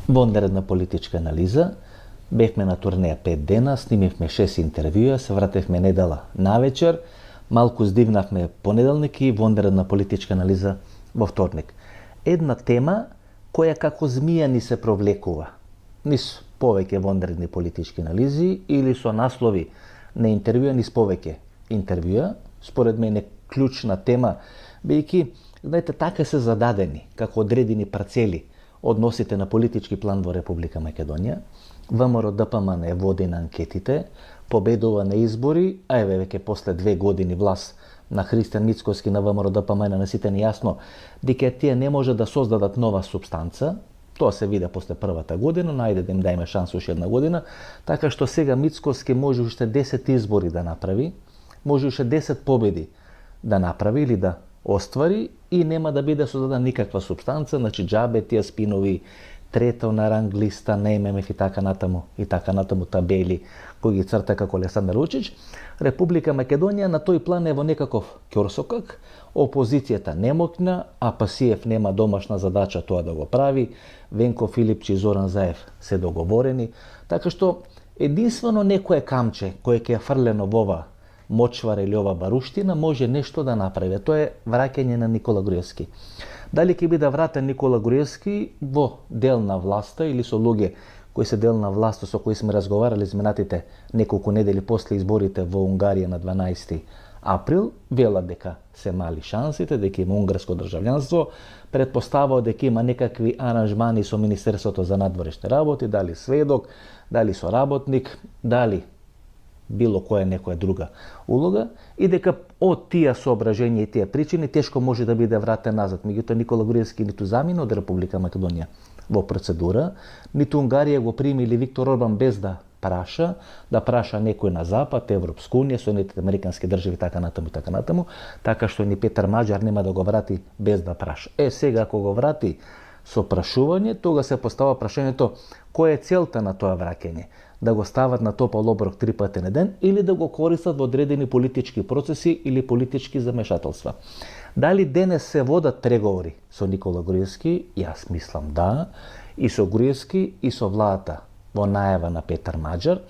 Вонредна политичка анализа. Бевме на турнеја 5 дена, снимивме 6 интервјуа, се вратевме недела навечер, малку здивнавме понеделник и вонредна политичка анализа во вторник. Една тема која како змија ни се провлекува. Низ повеќе вонредни политички анализи или со наслови на интервјуа низ повеќе интервјуа, според мене клучна тема, бидејќи, знаете, така се зададени како одредени парцели односите на политички план во Република Македонија. ВМРО ДПМН води на анкетите, победува на избори, а еве веќе после 2 години власт на Христијан Мицкоски на ВМРО ДПМН на сите ни јасно дека тие не може да создадат нова супстанца. Тоа се виде после првата година, најде да им дајме шанс уште една година, така што сега Мицкоски може уште 10 избори да направи, може уште 10 победи да направи или да оствари и нема да биде создадена никаква супстанца, значи џабе тие спинови, трето на ранг листа на ММФ и така натаму табели кои ги црта како Александар Вучич. Република Македонија на тој план е во некаков ќорсокак, опозицијата не мокна, а Пасиев нема домашна задача тоа да го прави, Венко Филипчи и Зоран Заев се договорени, така што единствено некое камче кое ќе е фрлено во ова мочвара или ова баруштина може нешто да направи. Тоа е враќање на Никола Груевски. Дали ќе биде вратен Никола Груевски во дел на власта или со луѓе кои се дел на власта со кои сме разговарали изминатите неколку недели после изборите во Унгарија на 12 април, велат дека се мали шансите, дека има унгарско државјанство, претпоставува дека има некакви аранжмани со Министерството за надворешни работи, дали сведок, дали соработник, дали било која некоја друга улога, и дека од тие соображенија и тие причини тешко може да биде вратен назад. Меѓутоа Никола Груевски ниту замина од Република Македонија во процедура, ниту Унгарија го прими или Виктор Орбан без да праша некој на Запад, Европска унија, Соединетите американски држави, така натаму, така што ни Петар Маџар нема да го врати без да праша. Сега ако го врати со прашување, тога се постава прашањето која е целта на тоа враќање? Да го стават на топол оброк 3 пати на ден или да го користат во одредени политички процеси или политички замешателства. Дали денес се водат преговори со Никола Груевски? Јас мислам да, и со Груевски и со владата во најава на Петар Маџар,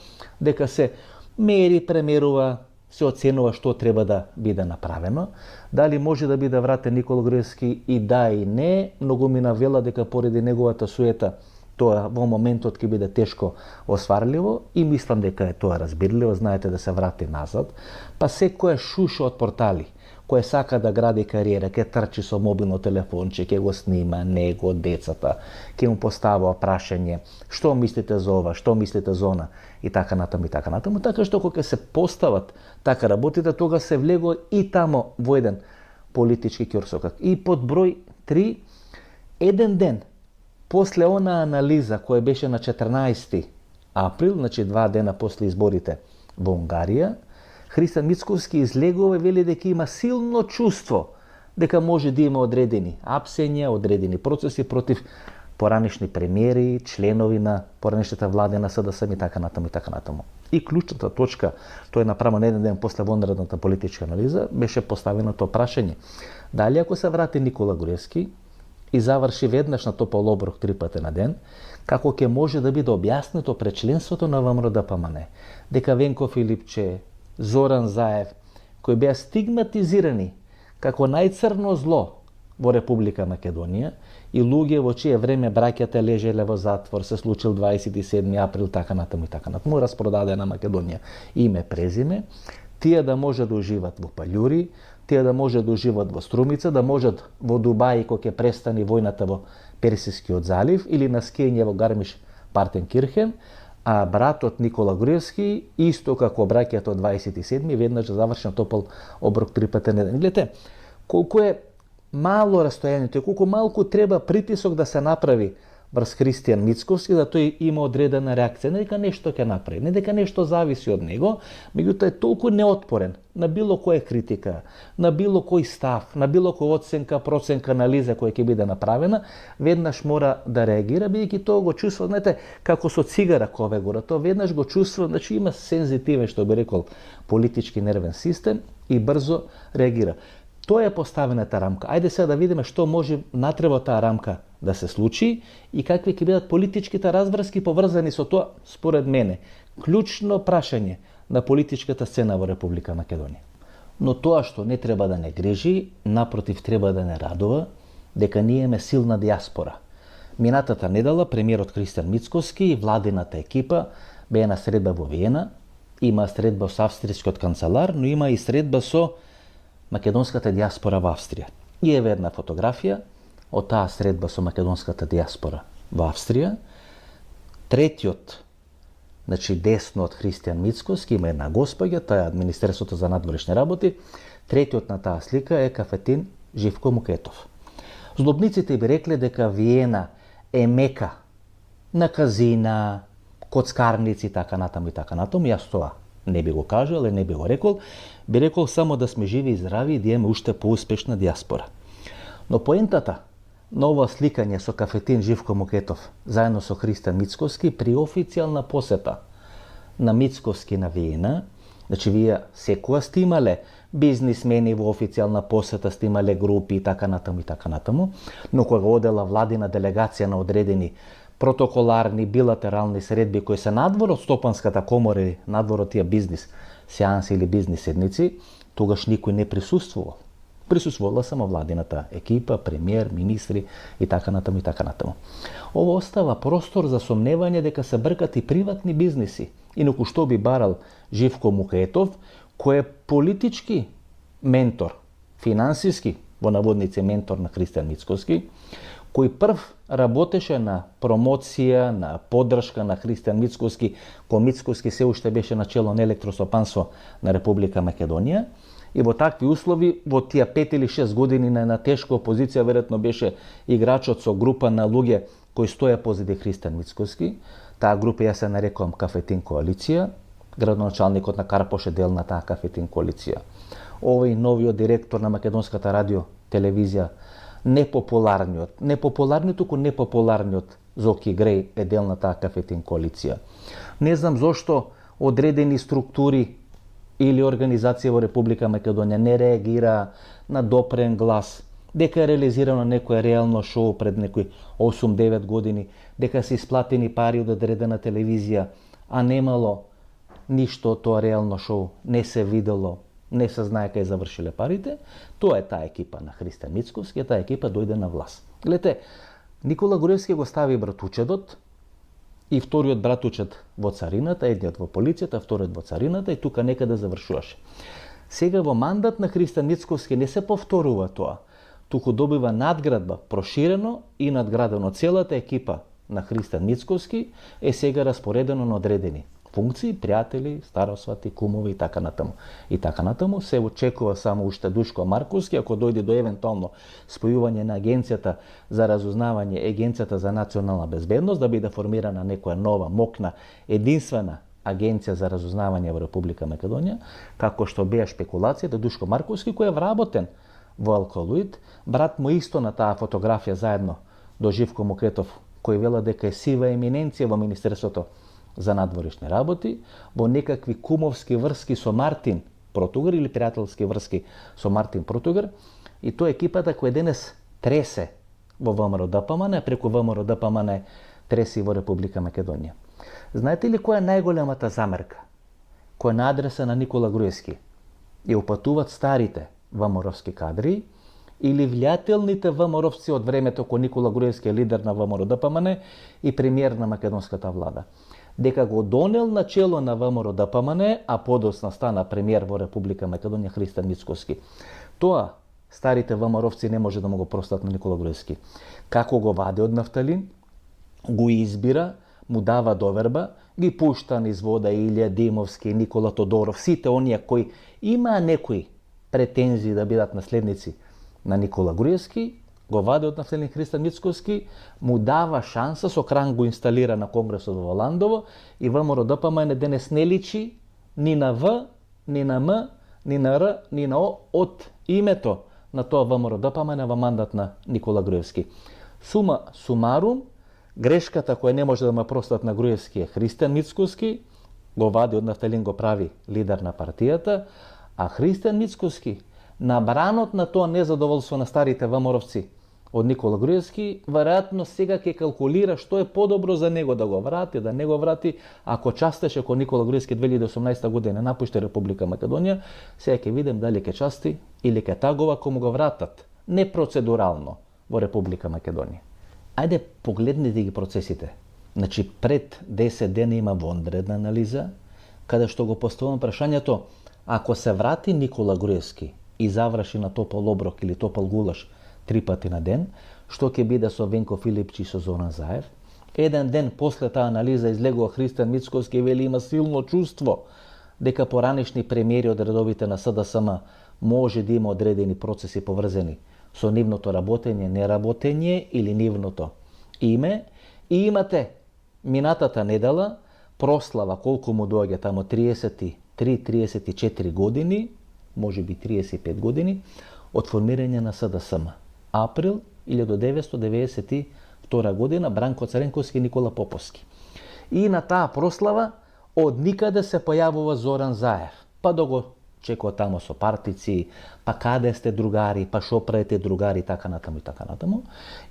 дека се мери, премерува, се оценува што треба да биде направено. Дали може да биде вратен Никола Груевски? И да и не, многу ми навела дека поради неговата суета тоа во моментот ќе биде тешко осварливо и мислам дека е тоа разбирливо, знаете да се врати назад. Па секоја шуша од портали кој сака да гради кариера, ќе трчи со мобилно телефонче, ќе го снима него, децата, ќе му постава прашање што мислите за ова, што мислите за она и така натаму. Така што кога се постават така работите, тога се влего и тамо во еден политички ќорсокак. И под број 3, еден ден после она анализа која беше на 14 април, значи 2 дена после изборите во Унгарија, Христијан Мицкоски излегува и вели дека има силно чувство дека може да има одредени апсења, одредени процеси против поранешни премиери, членови на поранешната владе на СДСМ и така натаму. И клучната точка, тоа е направено еден ден после вонредната политичка анализа, беше поставено тоа прашање. Дали ако се врати Никола Груевски и заврши веднаш на топол оброк 3 пати на ден, како ќе може да биде објаснето пред членството на ВМРО ДПМН, дека Венко Филипче, Зоран Заев, кои беа стигматизирани како најцрно зло во Република Македонија и луѓе во чие време браќата лежеле во затвор, се случил 27 април, така натаму, распродадена Македонија име, презиме, тие да може да уживат во Паљури, тие да може да уживат во Струмица, да можат во Дубај кога ќе престани војната во Персискиот залив или на скијање во Гармиш Партенкирхен, а братот Никола Груевски, исто како браќето 27 веднаш да заврши на топол оброк 3 пати на ден. Гледате, колку е мало растојањето и колку малку треба притисок да се направи врз Христијан Мицкоски, да тој има одредена реакција, не дека нешто ќе направи, не дека нешто зависи од него, меѓутоа е толку неотпорен на било која критика, на било кој став, на било која оценка, проценка, анализа која ќе биде направена, веднаш мора да реагира, бидејќи тоа го чувства, знаете, како со цигара кога гора, тоа веднаш го чувства, значи има сензитивен, што би рекол, политички нервен систем и брзо реагира. Тоа е поставената рамка. Ајде сега да видиме што може натреба таа рамка да се случи и какви ќе бидат политичките разврски поврзани со тоа, според мене, клучно прашање на политичката сцена во Република Македонија. Но тоа што не треба да не грижи, напротив треба да не радува, дека ние имаме силна диаспора. Минатата недела премиерот Христијан Мицкоски и владината екипа беа на средба во Виена, има средба со австријскиот канцелар, но има и средба со македонската диаспора во Австрија. И еве една фотографија од таа средба со македонската диаспора во Австрија. Третиот, значи десно од Христијан Мицкоски, има една госпоѓа, таа е од Министерството за надворешни работи. Третиот на таа слика е Кафетин Живко Мукетов. Злобниците би рекле дека Виена е мека на казина, коцкарници, така натаму и така натаму. Јас тоа не би го кажал, не би го рекол. Би рекол само да сме живи и здрави и да имаме уште поуспешна диаспора. Но поентата на ова сликање со Кафетин Живко Мукетов заедно со Христијан Мицкоски при официјална посета на Мицкоски на Виена, значи вие секоја сте имале бизнисмени во официјална посета, сте имале групи и така натаму, но кога одела владина делегација на одредени протоколарни, билатерални средби кои се надвор од Стопанската комора или надвор од тие бизнис сеанси или бизнис седници, тогаш никој не присуствувал. Присуствувала само владината екипа, премиер, министри и така натаму и така натаму. Ово остава простор за сомневање дека се бркат и приватни бизниси. Инаку што би барал Живко Мукетов, кој е политички ментор, финансиски, во наводници ментор на Христијан Мицкоски, кој прв работеше на промоција, на поддршка на Христијан Мицкоски, кој Мицкоски се уште беше начело на електросопанство на Република Македонија. И во такви услови, во тие 5 или 6 години на една тешка опозиција, веројатно беше играчот со група на луѓе кои стоја позади Христијан Мицкоски. Таа група ја се нарекувам Кафетин коалиција. Градоначалникот на Карпош е дел на таа Кафетин коалиција. Овој новиот директор на Македонската радио телевизија, непопуларниот Зоки Греј е дел на таа Кафетин коалиција. Не знам зошто одредени структури или организација во Република Македонија не реагира на допрен глас, дека е реализирано некое реално шоу пред некои 8-9 години, дека се исплатени пари од одредена телевизија, а немало ништо од тоа реално шоу, не се видело, не се знае кај завршиле парите. Тоа е таа екипа на Христијан Мицкоски, таа екипа дојде на власт. Гледате, Никола Груевски го стави братучедот и вториот братучед во царината, едниот во полицијата, вториот во царината и тука некаде завршуваше. Сега во мандат на Христијан Мицкоски не се повторува тоа, туку добива надградба, проширено и надградено. Целата екипа на Христијан Мицкоски е сега распоредено на одредени функции, пријатели, старосвати, кумови и така натаму. И така натаму се очекува само уште Душко Марковски, ако дојде до евентуално спојување на Агенцијата за разузнавање, Агенцијата за национална безбедност, да биде формирана некоја нова, мокна, единствена Агенција за разузнавање во Република Македонија, како што беа шпекулацијата Душко Марковски, кој е вработен во Алкалуид, брат му исто на таа фотографија заедно до Живко Мукетов, кој вела дека е сива еминенција во Министерството за надворешни работи, во некакви кумовски врски со Мартин Протугар или пријателски врски со Мартин Протугар, и тоа екипата која денес тресе во ВМРО ДПМН, а преку ВМРО ДПМН треси во Република Македонија. Знаете ли која е најголемата замерка? Која е на адреса на Никола Груевски? Ја упатуваат старите ВМРО-вски кадри или влијателните ВМРО-вци од времето кога Никола Груевски е лидер на ВМРО ДПМН и премиер на македонската влада. Дека го донел начело на ВМРО ДПМН, а подоцна стана премиер во Република Македонија Христијан Мицкоски. Тоа старите ВМРО-вци не може да му го простат на Никола Груевски. Како го вади од нафталин, го избира, му дава доверба, ги пушта низ вода Илија Димовски, Никола Тодоров, сите оние кои имаа некои претензии да бидат наследници на Никола Груевски, го вади од нафталин Христијан Мицкоски, му дава шанса, со кран го инсталира на Конгресот во Ландово и ВМРО ДПМН денес не личи ни на В, ни на М, ни на Р, ни на О од името на тоа ВМРО ДПМН во мандат на Никола Груевски. Сума сумарум, грешката која не може да ме простат на Груевски е Христијан Мицкоски, го вади од нафталин, го прави лидер на партијата, а Христијан Мицкоски На бранот на тоа незадоволство на старите ВМРО-вци од Никола Груевски, веројатно сега ќе калкулира што е подобро за него, да го врати, да не го врати. Ако частеше кога Никола Груевски 2018 година напушти Република Македонија, сега ќе видим дали ќе части или ќе тагува кога го вратат непроцедурално во Република Македонија. Ајде погледнете ги процесите. Значи пред 10 дена има вонредна анализа, каде што го поставувам прашањето, ако се врати Никола Груевски и заврши на топол оброк или топол гулаш 3 пати на ден, што ќе биде со Венко Филипчи и со Зоран Заев. Еден ден после таа анализа излегува Христијан Мицкоски и вели има силно чувство дека поранешни премиери од редовите на СДСМ може да има одредени процеси поврзани со нивното работење, неработење или нивното име. И имате минатата недела прослава колку му доаѓа тамо 33-34 години, може би 35 години, од формирање на СДСМ. Април 1992 година, Бранко Царенковски и Никола Поповски. И на таа прослава од никаде се појавува Зоран Заев. Па да го чекува тамо со партици, па каде сте другари, па шо правите другари, така натаму и така натаму.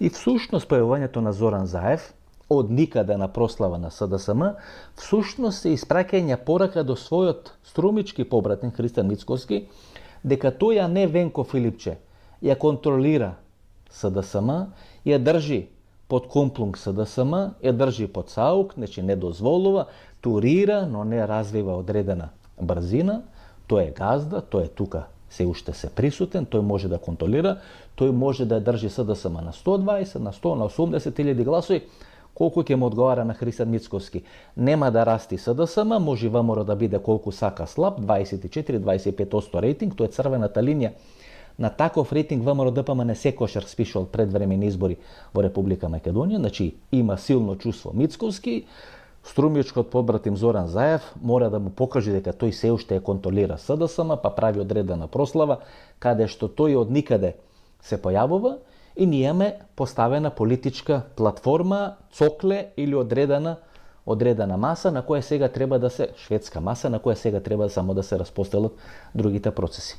И всушност појавувањето на Зоран Заев од никаде на прослава на СДСМ, всушност се испраќање порака до својот струмички побратен Христијан Мицкоски, дека тој, а не Венко Филипче, ја контролира СДСМ, ја држи под комплунг СДСМ, ја држи под саук, значи не дозволува, турира, но не развива одредена брзина. Тој е газда, тој е тука, се уште се присутен, тој може да контролира, тој може да држи СДСМ на 120, на 100, на 80.000 гласови, колку ќе му одговара на Христијан Мицкоски. Нема да расти СДСМ, може ВМРО да биде колку сака слаб, 24-25% рейтинг, тоа е црвената линија. На таков рейтинг ВМРО ДПМ не секојаш распишувал предвремени избори во Република Македонија, значи има силно чувство Мицкоски. Струмичкот побратим Зоран Заев мора да му покаже дека тој се уште ја контролира СДСМ, па прави одредена прослава, каде што тој од никаде се појавува и ние имаме поставена политичка платформа, цокле или одредена маса на која сега треба да се, шведска маса, на која сега треба само да се распостелат другите процеси.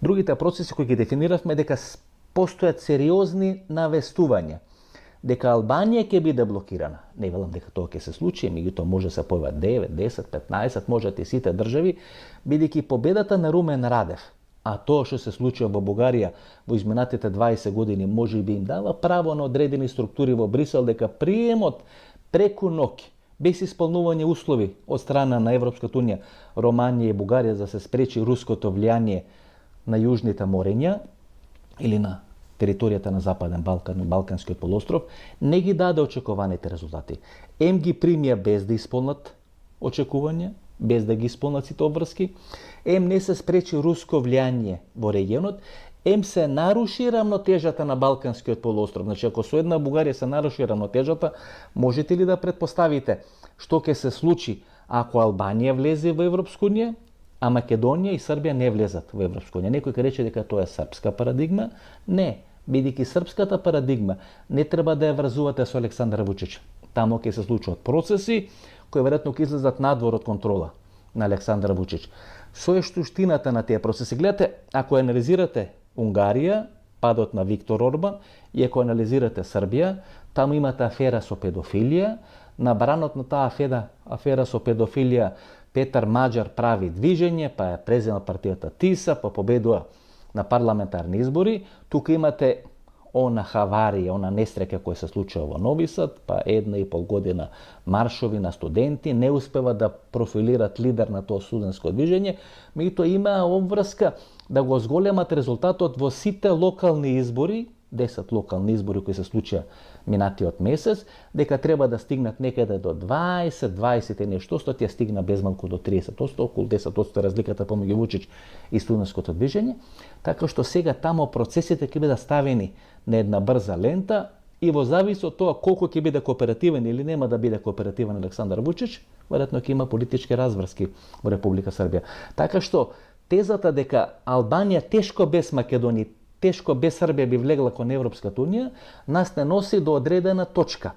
Другите процеси кои ги дефиниравме дека постојат сериозни навестувања дека Албанија ќе биде блокирана. Не велам дека тоа ќе се случи, меѓутоа може да се појават 9, 10, 15, можат и сите држави, бидејќи победата на Румен Радев, а тоа што се случува во Бугарија во изминатите 20 години може би им дава право на одредени структури во Брисел дека приемот преку ноќ, без исполнување услови од страна на Европската унија, Романија и Бугарија за да се спречи руското влијание на јужните морења или на територијата на Западен Балкан, Балканскиот полуостров, не ги даде очекуваните резултати. Ем ги примија без да исполнат очекувања, без да ги исполнат сите обврски, ем не се спречи руско влијание во регионот, ем се наруши рамнотежата на Балканскиот полуостров. Значи, ако со една Бугарија се наруши рамнотежата, можете ли да претпоставите што ќе се случи ако Албанија влезе во Европска унија, а Македонија и Србија не влезат во Европска унија? Некој ќе рече дека тоа е српска парадигма. Не, бидејќи српската парадигма не треба да ја врзувате со Александар Вучич. Таму ќе се случуваат процеси кои веројатно ќе излезат надвор од контрола на Александар Вучич. Со е суштината на тие процеси? Гледате, ако анализирате Унгарија, падот на Виктор Орбан, и ако анализирате Србија, таму имате афера со педофилија. На бранот на таа афера со педофилија Петар Маџар прави движење, па е презема партијата ТИСА, па победува на парламентарни избори. Тука имате она хаварија, она несреќа која се случува во Нови Сад, па 1,5 година маршови на студенти, не успева да профилират лидер на тоа студентско движење, меѓутоа има обврска да го зголемат резултатот во сите локални избори, 10 локални избори кои се случија минатиот месец, дека треба да стигнат некаде до 20 и нешто, што ќе стигна безмалку до 30%, околу 10% разликата помеѓу Вучич и студентското движење, така што сега тамо процесите ќе бидат ставени на една брза лента и во зависи од тоа колку ќе биде кооперативен или нема да биде кооперативен Александар Вучич, веројатно ќе има политички разврски во Република Србија. Така што тезата дека Албанија тешко без Македонија, тешко без Србија би влегла кон Европската унија, нас не носи до одредена точка.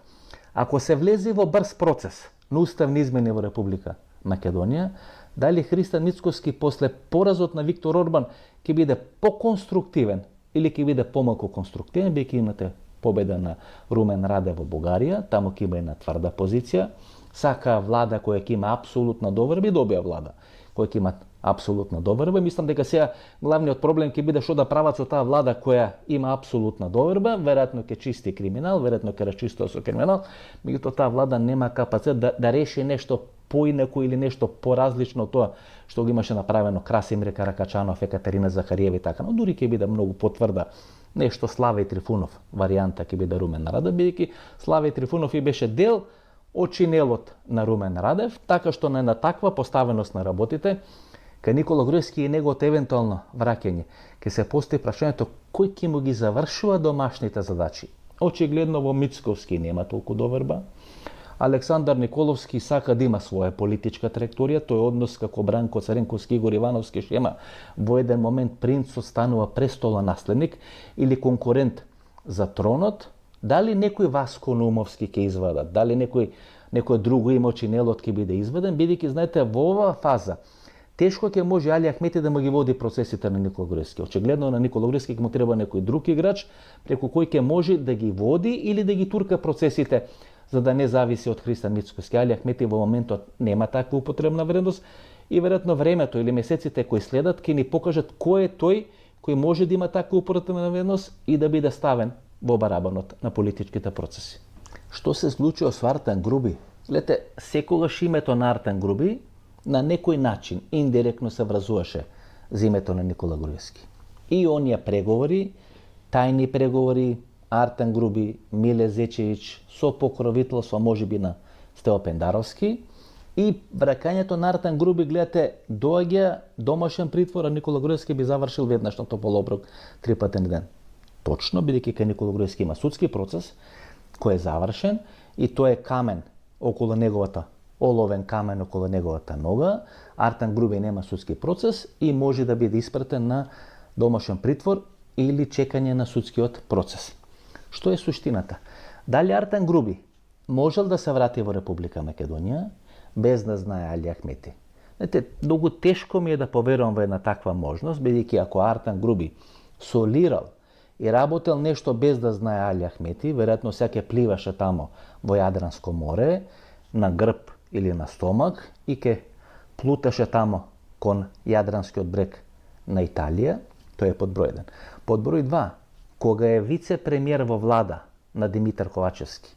Ако се влези во брз процес на уставни измени во Република Македонија, Дали Христан Мицкоски после поразот на Виктор Орбан ќе биде поконструктивен или ќе биде помалку конструктивен, бидејќи имате победа на Румен Раде во Бугарија, таму ќе има една тврда позиција, сака влада која ќе има апсолутна доверба и добија влада која ќе има апсолутна доверба. Мислам дека сега главниот проблем ќе биде што да прават со таа влада која има апсолутна доверба, веројатно ќе чисти криминал, веројатно ќе расчистува со криминал, меѓутоа таа влада нема капацитет да реши нешто поинаку или нешто поразлично од тоа што го имаше направено Красимир Каракачанов, Екатерина Захариева и така, но дури ќе биде многу потврда нешто Славе Трифунов варијанта ќе биде Румен Радев, бидејќи Славе Трифунов и беше дел од чинелот на Румен Радев, така што на таква поставеност на работите кај Никола Груевски и неговото евентуално враќање ќе се постои прашањето кој ќе му ги завршува домашните задачи. Очигледно во Мицковски нема толку доверба. Александар Николовски сака да има своја политичка траекторија, тој однос како Бранко Царенковски, Игор Ивановски шема во еден момент принцот станува престолонаследник или конкурент за тронот. Дали некој Васко Наумовски ќе извадат, дали некој друго име од чинелот ќе биде изваден, бидејќи знаете во оваа фаза тешко ќе може Али Ахмети да му ги води процесите на Никола Груевски. Очигледно на Никола Груевски ќе му треба некој друг играч преку кој ќе може да ги води или да ги турка процесите, за да не зависи од Христан Мицкоски. Али Ахмети во моментот нема таква употребна вредност и веројатно времето или месеците кои следат ќе ни покажат кој е тој кој може да има таква употребна вредност и да биде ставен во барабанот на политичките процеси. Што се случува со Артан Груби? Гледате, секогаш името на Артан Груби на некој начин индиректно се вразуваше за името на Никола Груевски. И оние преговори, тајни преговори, Артан Груби, Миле Зечевич, со покровителство можеби на Стево Пендаровски и враќањето на Артан Груби, гледате, доаѓа домашен притвор, а Никола Груевски би завршил веднаш на Тополоброк 3-патен ден. Точно, бидејќи кај Никола Груевски има судски процес кој е завршен и тој е камен околу неговата, оловен камен околу неговата нога. Артан Груби нема судски процес и може да биде испратен на домашен притвор или чекање на судскиот процес. Што е суштината? Дали Артан Груби можел да се врати во Република Македонија без да знае Али Ахмети? Знаете, многу тешко ми е да поверувам во една таква можност, бидејќи ако Артан Груби солирал и работел нешто без да знае Али Ахмети, веројатно сега ќе пливаше тамо во Јадранско море, на грб или на стомак и ќе плуташе тамо кон Јадранскиот брег на Италија, тој е под број 1. Под број 2, кога е вице-премиер во влада на Димитар Ковачевски,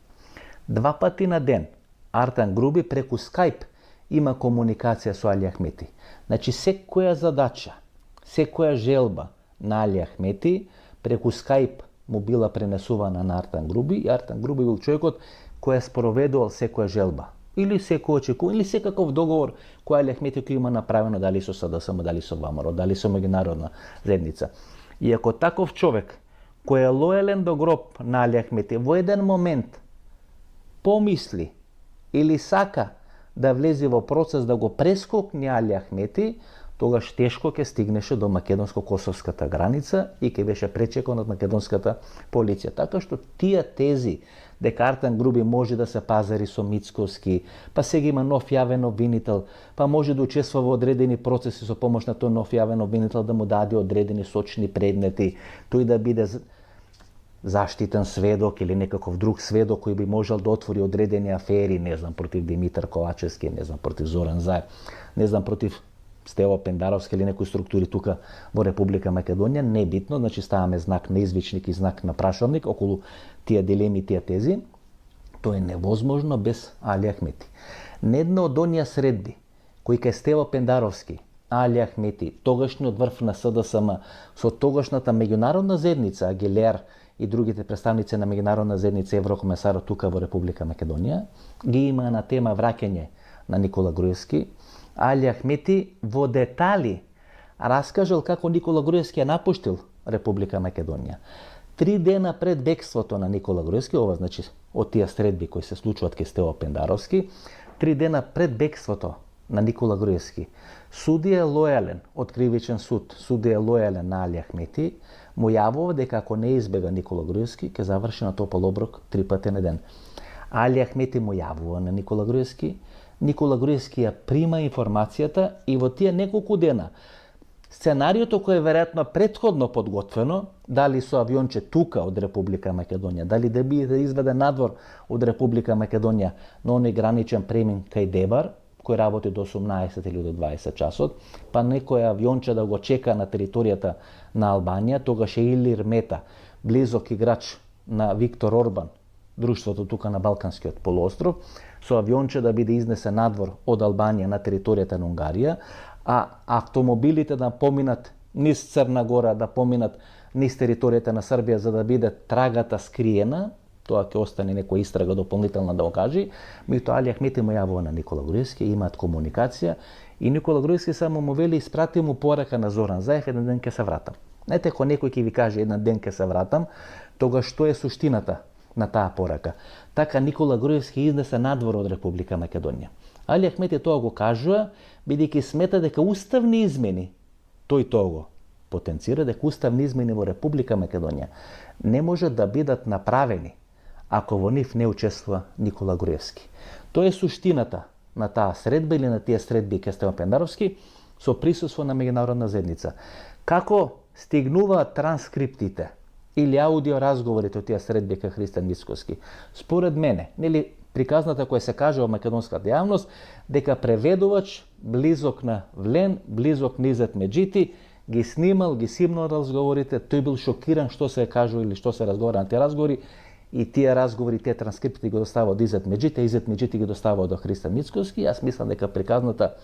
2 пати на ден Артан Груби преку Скајп има комуникација со Али Ахмети. Значи секоја задача, секоја желба на Али Ахмети преку Скајп му била пренесувана на Артан Груби и Артан Груби бил човекот кој е спроведувал секоја желба или секој очекување или секаков договор кој Али Ахмети кој има направено дали со СДСМ, дали со ВМРО, дали со меѓународна заедница. И ако таков човек кој е лојален до гроб на Али Ахмети во еден момент помисли или сака да влезе во процес да го прескокне Али Ахмети, тогаш тешко ќе стигнеше до македонско-косовската граница и ќе беше пречекан од македонската полиција. Така што тие тези дека Артан Груби може да се пазари со Мицковски, па сега има нов јавен обвинител, па може да учествува во одредени процеси со помош на тој нов јавен обвинител да му даде одредени сочни предмети, тој да биде заштитен сведок или некаков друг сведок кој би можел да отвори одредени афери, не знам, против Димитар Ковачевски, не знам, против Зоран Заев, не знам, против Стево Пендаровски или некои структури тука во Република Македонија, не е битно, значи ставаме знак на извичник и знак на прашалник околу тие дилеми, тие тези. Тоа е невозможно без Али Ахмети. Недна од оние средби кои кај Стево Пендаровски, Али Ахмети, тогашниот врв на СДСМ, со тогашната меѓународна заедница, Агилер и другите представници на меѓународна заедница еврокомесарот тука во Република Македонија, ги има на тема враќање на Никола Груевски, Али Ахмети во детали раскажал како Никола Груевски ја напуштил Република Македонија. 3 дена пред бегството на Никола Груевски, ова значи од тие средби кои се случуваат кај Стево Пендаровски, 3 дена пред бегството на Никола Груевски, судија лојален од кривичен суд, судија лојален на Али Ахмети, му јавува дека ако не избега Никола Груевски, ќе заврши на топол оброк 3 пати на ден. Али Ахмети му јавува на Никола Груевски Никола Груевски ја прима информацијата и во тие неколку дена сценариото кој е веројатно претходно подготвено, дали со авионче тука од Република Македонија, дали да биде изведен надвор од Република Македонија на оној граничен премин кај Дебар, кој работи до 18 или до 20 часот, па некој авионче да го чека на територијата на Албанија, тогаш е Илир Мета, близок играч на Виктор Орбан, друштвото тука на Балканскиот полуостров, со авионче да биде изнесен надвор од Албанија на територијата на Унгарија, а автомобилите да поминат низ Црна Гора, да поминат низ територијата на Србија за да биде трагата скриена, тоа ќе остане некоја истрага дополнителна да го кажи, меѓутоа Али Ахмети му јавува на Никола Груевски, имаат комуникација и Никола Груевски само му вели испрати му порака на Зоран Заев, еден ден ќе се вратам. Знаете, ако некој ќе ви каже еден ден ќе се вратам, тогаш што е суштината на таа порака? Така Никола Груевски изнесе надвор од Република Македонија. Али Ахмети тоа го кажува, бидејќи смета дека уставни измени, тој тоа го потенцира, дека уставни измени во Република Македонија не може да бидат направени ако во нив не учествува Никола Груевски. Тоа е суштината на таа средба или на тие средби кај Стеван Пендаровски со присуство на меѓународна заедница. Како стигнуваат транскриптите или аудио разговорите од тие средби кај Христијан Мицкоски? Според мене, нели приказната која се кажа во македонската јавност, дека преведувач близок на Влен, близок на Изет Меджити, ги снимал разговорите, тој бил шокиран што се кажува или што се разговара на тие разговори, и тие разговори, тие транскрипти го доставува од Изет Меджити, Изет Меджити ги доставува до Христијан Мицкоски. Јас мислам дека приказната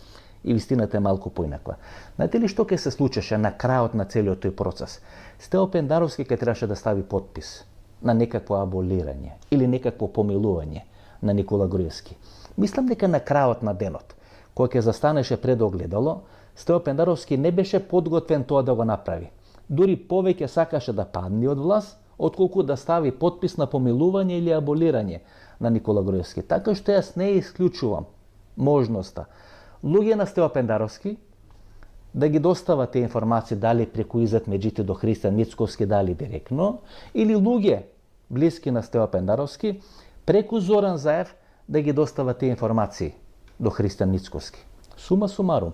и вистината е малку поинаква. Знаете ли што ќе се случеше на крајот на целиот тој процес? Стево Пендаровски ќе требаше да стави подпис на некакво аболирање или некакво помилување на Никола Груевски. Мислам дека на крајот на денот, кој ќе застанеше пред огледало, Стево Пендаровски не беше подготвен тоа да го направи. Дури повеќе сакаше да падне од власт, отколку да стави подпис на помилување или аболирање на Никола Груевски. Така што јас не исклучувам можноста луѓе на Стево Пендаровски да ги достават тие информации дали преку Изет Меджити до Христијан Мицкоски, дали директно, или луѓе блиски на Стево Пендаровски преку Зоран Заев да ги достават тие информации до Христијан Мицкоски. Сума сумарум,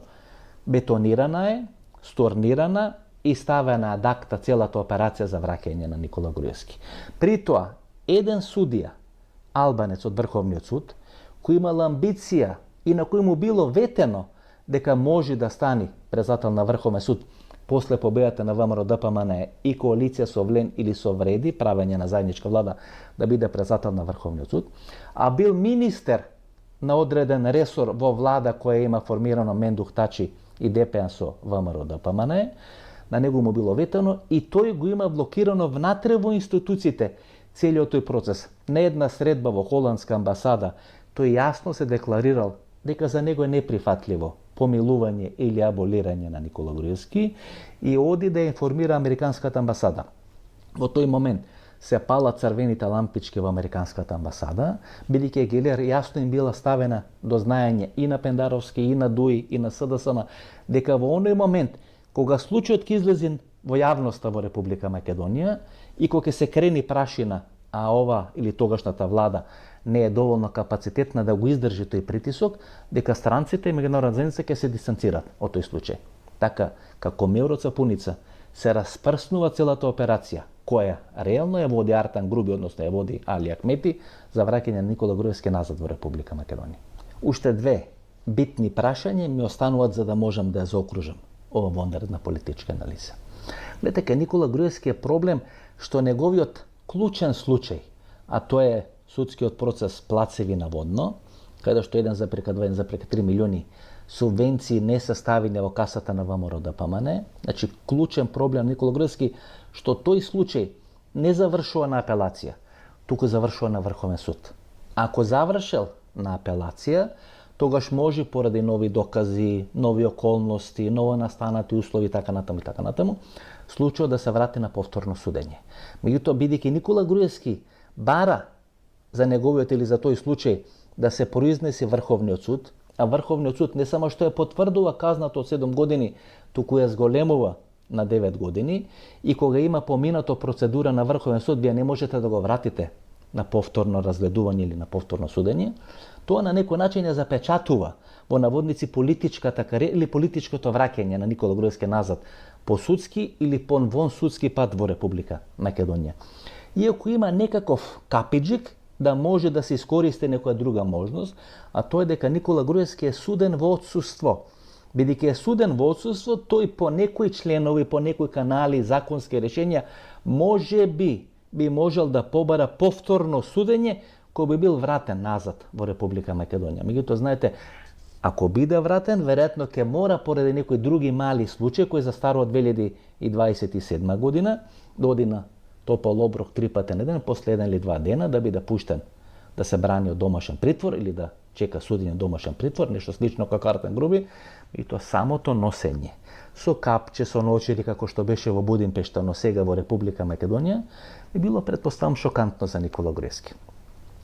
бетонирана е, сторнирана и ставена ад акта целата операција за враќање на Никола Груевски. При тоа, еден судија, албанец од Врховниот суд, кој имал амбиција и на кој му било ветено дека може да стани председател на Врховен суд после победата на ВМРО ДПМН и коалиција со Влен или со Вреди, правење на заедничка влада, да биде председател на Врховниот суд, а бил министер на одреден ресор во влада која има формирано Мендух Тачи и ДПМ со ВМРО ДПМН, на него му било ветено и тој го има блокирано внатре во институциите целиот тој процес. Не една средба во холандска амбасада, тој јасно се декларирал дека за него е неприфатливо помилување или аболирање на Никола Груевски и оди да информира американската амбасада. Во тој момент се палат црвените лампички во американската амбасада, бидејќи Гелер јасно им била ставена до знаење и на Пендаровски, и на ДУИ, и на СДСМ, дека во оној момент кога случајот ќе излезе во јавноста во Република Македонија и кога ќе се крени прашина, а ова или тогашната влада не е доволно капацитетна да го издржи тој притисок, дека странците и меѓународна заедница ќе се дистанцираат од тој случај. Така, како мел од сапуница, се распрснува целата операција, која реално ја води Артан Груби, односно ја води Али Ахмети, за враќање на Никола Груевски назад во Република Македонија. Уште две битни прашања ми остануваат за да можам да ја заокружам ова вонредна политичка анализа. Гледате, Никола Груевски е проблем што неговиот клучен случај, а тоа е судскиот процес Плацеви наводно, каде што 1,2-1,3 милиони субвенции не се ставени во касата на ВМРО ДПМН. Значи, клучен проблем Никола Груевски што тој случај не завршува на апелација, туку завршува на Врховен суд. Ако завршил на апелација, тогаш може поради нови докази, нови околности, ново настанати услови, така натаму, случајот да се врати на повторно судење. Меѓутоа, бидејќи Никола Груевски бара за неговиот или за тој случај да се произнесе Врховниот суд, а Врховниот суд не само што ја потврдува казната од 7 години, туку ја зголемува на 9 години, и кога има поминато процедура на Врховен суд, вие не можете да го вратите на повторно разгледување или на повторно судење, тоа на некој начин ја запечатува во наводници политичката кариера или политичкото враќање на Никола Груевски назад по судски или по вонсудски пат во Република Македонија. Иако има некаков капиџик да може да се искористи некоја друга можност, а тоа е дека Никола Груевски е суден во отсуство. Бидејќи е суден во отсуство, тој по некои членови, по некои канали, законски решенја, може би можел да побара повторно судење, кој би бил вратен назад во Република Македонија. Меѓутоа, знаете, ако биде вратен, веројатно ќе мора поради некои други мали случаи кои застарува 2027 година, да оди на топол оброк 3 пати на ден, после 1 или 2 дена да биде пуштен да се брани од домашен притвор или да чека судење домашен притвор, нешто слично како Артан Груби, и тоа самото носење со капче, со ночери, како што беше во Будимпешта, но сега во Република Македонија, би било, претпоставам, шокантно за Никола Груевски.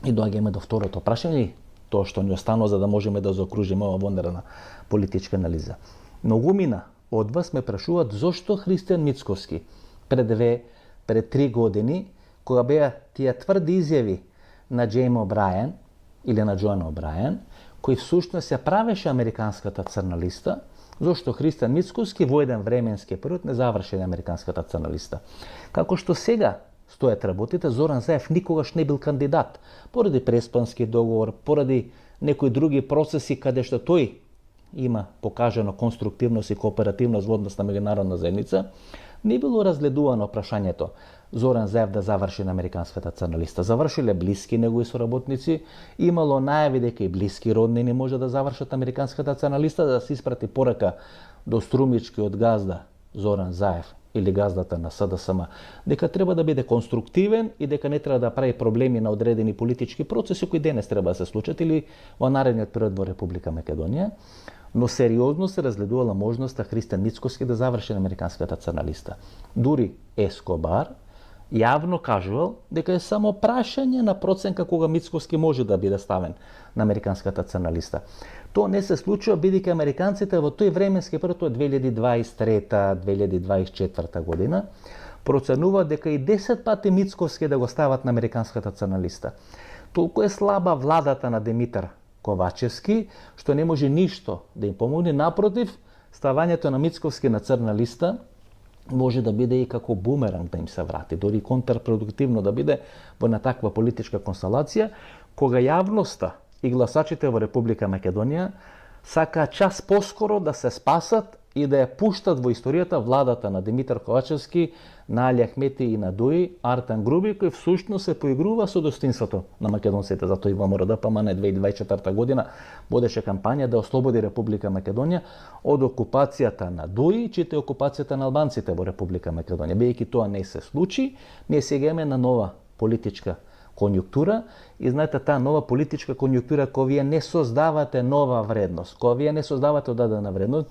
И доаѓаме до второто прашање, тоа што ни останува за да можеме да заокружиме ова вондерна политичка анализа. Многумина од вас ме прашуваат зошто Христијан Мицковски пред 3 години, кога беа тие тврди изјави на Джейм О'Брајен или на Джоан О'Брајен, кој всушност ја правеше американската црна листа, зошто Христијан Мицковски во еден временски период не заврши американската црна листа. Како што сега стојат работите, Зоран Заев никогаш не бил кандидат, поради Преспански договор, поради некои други процеси каде што тој има покажано конструктивност и кооперативност во однос на меѓународна заедница, не било разгледувано прашањето Зоран Заев да заврши на американската црна листа. Завршиле блиски негови соработници, имало најави дека и блиски роднини може да завршат американската црна листа, да се испрати порака до струмичкиот газда Зоран Заев или газдата на СДСМ, дека треба да биде конструктивен и дека не треба да прави проблеми на одредени политички процеси кои денес треба да се случат или во наредниот период во Република Македонија, но сериозно се разгледувала можноста Христијан Мицковски да заврши на американската црна листа. Дури Ескобар јавно кажувал дека е само прашање на проценка кога Мицковски може да биде ставен на американската црна листа. Тоа не се случува бидејќи американците во тој временски период од 2023-2024 година проценуваат дека и 10 пати Мицковски да го стават на американската црна листа. Толку е слаба владата на Димитар Ковачевски, што не може ништо да им помогне. Напротив, ставањето на Мицковски на црна листа може да биде и како бумеранг да им се врати, дори контрпродуктивно да биде во една таква политичка констелација, кога јавноста и гласачите во Република Македонија сакаат час поскоро да се спасат и да ја пуштат во историјата владата на Димитар Ковачевски, на Али Ахмети и на Дуи Артан Груби, кој всушност се поигрува со достоинството на македонците. Затоа и ВМРО-ДПМН 2024 година водеше кампања да ослободи Република Македонија од окупацијата на Дуи, чите окупацијата на албанците во Република Македонија. Бидејќи тоа не се случи, ние сега имаме на нова политичка конјуктура и знаете, таа нова политичка конјуктура која вие не создавате нова вредност, која вие не создавате одадена вредност,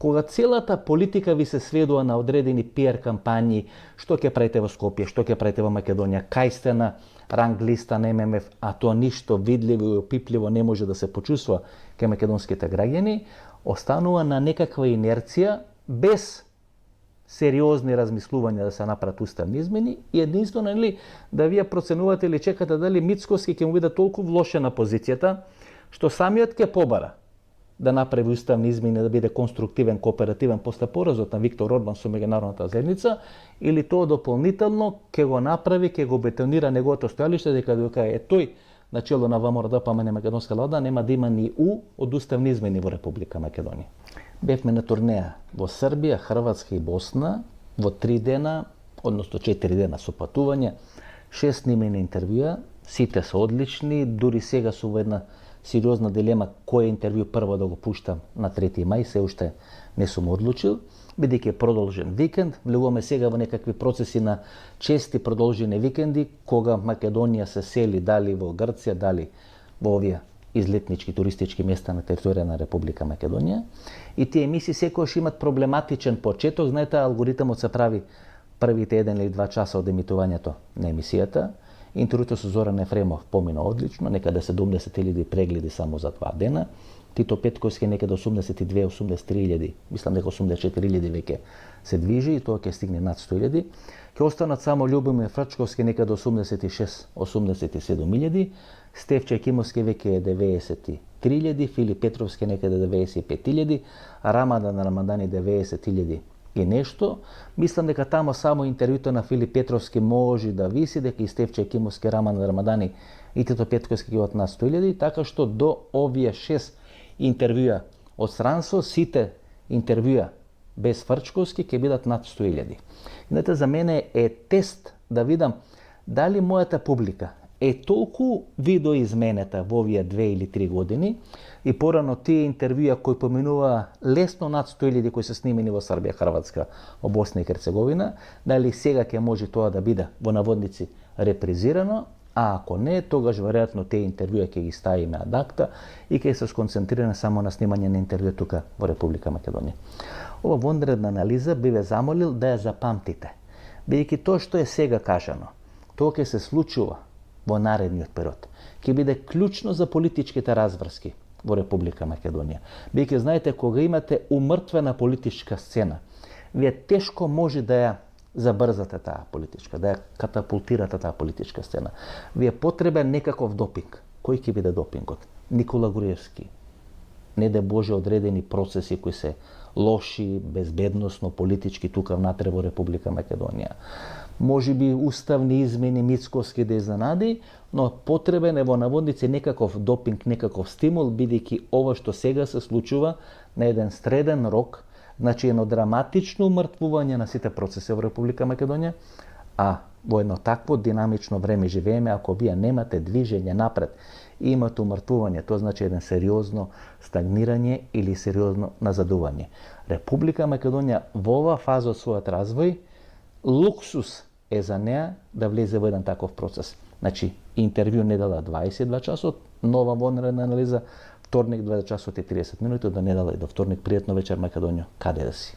кога целата политика ви се сведува на одредени пиар кампањи, што ќе правите во Скопје, што ќе правите во Македонија, кај сте на ранг листа на ММФ, а тоа ништо видливо и опипливо не може да се почувствува кај македонските граѓани, останува на некаква инерција, без сериозни размислувања да се направат уставни измени и единствено да вие проценувате или чекате дали Мицковски ќе му биде толку влошена позицијата, што самиот ќе побара да направи уставни измени, да биде конструктивен, кооперативен после поразот на Виктор Орбан со меѓународната заедница, или тоа дополнително ќе го направи, ќе го бетонира неговото стојалиште дека е тој начело на ВМРО-ДПМН македонска влада нема да има ни од уставни измени во Република Македонија. Бевме на турнеја во Србија, Хрватска и Босна во 3 дена, односно 4 дена со патување, 6 снимени интервјуа, сите се одлични, дури сега су во една сериозна дилема кој интервју прво да го пуштам на 3 мај, се уште не сум одлучил, бидејќи е продолжен викенд, влегуваме сега во некакви процеси на чести продолжени викенди, кога Македонија се сели дали во Грција, дали во овие излетнички туристички места на територија на Република Македонија. И тие емисии секогаш имат проблематичен почеток, знаете, алгоритмот се прави првите 1 или 2 часа од емитувањето на емисијата. Интервјуто со Зоран Ефремов помина одлично, некаде 70.000 прегледи само за 2 дена. Тито Петковски некаде 82-83.000, мислам дека 84.000 веќе се движи и тоа ќе стигне над 100.000. Ќе останат само Љубомир Фрчковски некаде 86-87.000, Стефче Кимовски веќе е 93.000, Филип Петровски некаде 95.000, Рамадан Рамадани 90.000 и нешто. Мислам дека тамо само интервјуто на Филип Петровски може да виси, дека и Стефче Кимовски, Рамадан Рамадани и Тито Петковски ќе од над 100.000, така што до овие 6 интервјуа од странство, сите интервјуа без Фрчковски ќе бидат над 100.000. Знаете, за мене е тест да видам дали мојата публика е толку видоизменета во овие 2 или 3 години и порано тие интервјуа кои поминува лесно над 100.000 кои се снимени во Србија, Хрватска, во Босна и Херцеговина, дали сега ќе може тоа да биде во наводници репризирано, а ако не, тогаш веројатно тие интервјуа ќе ги ставиме ад акта и ќе се сконцентрираме само на снимање на интервјуа тука во Република Македонија. Ова вонредна анализа би ве замолил да ја запамтите, бидејќи тоа што е сега кажано, тоа ќе се случува во наредниот период, ќе биде клучно за политичките разврски во Република Македонија. Бидејќи знаете, кога имате умртвена политичка сцена, вие тешко може да ја забрзате таа политичка, да ја катапултирате таа политичка сцена. Ви е потребен некаков допинг. Кој ќе биде допингот? Никола Груевски. Не де Боже одредени процеси кои се лоши, безбедносно, политички тука внатре во Република Македонија. Може би уставни измени Мицковски да изненади, но потребен е во наводници некаков допинг, некаков стимул, бидејќи ова што сега се случува на еден среден рок, значи едно драматично умртвување на сите процеси во Република Македонија, а во едно такво динамично време живееме, ако вие немате движење напред и имате умртвување, тоа значи еден сериозно стагнирање или сериозно назадување. Република Македонија во ова фаза од својот развој, луксус е за неа да влезе во еден таков процес. Значи, интервју недела 22 часот, нова вонредна анализа, вторник 20 часот и 30 минути, до недела и до вторник. Пријатно вечер, Македонија, каде да си?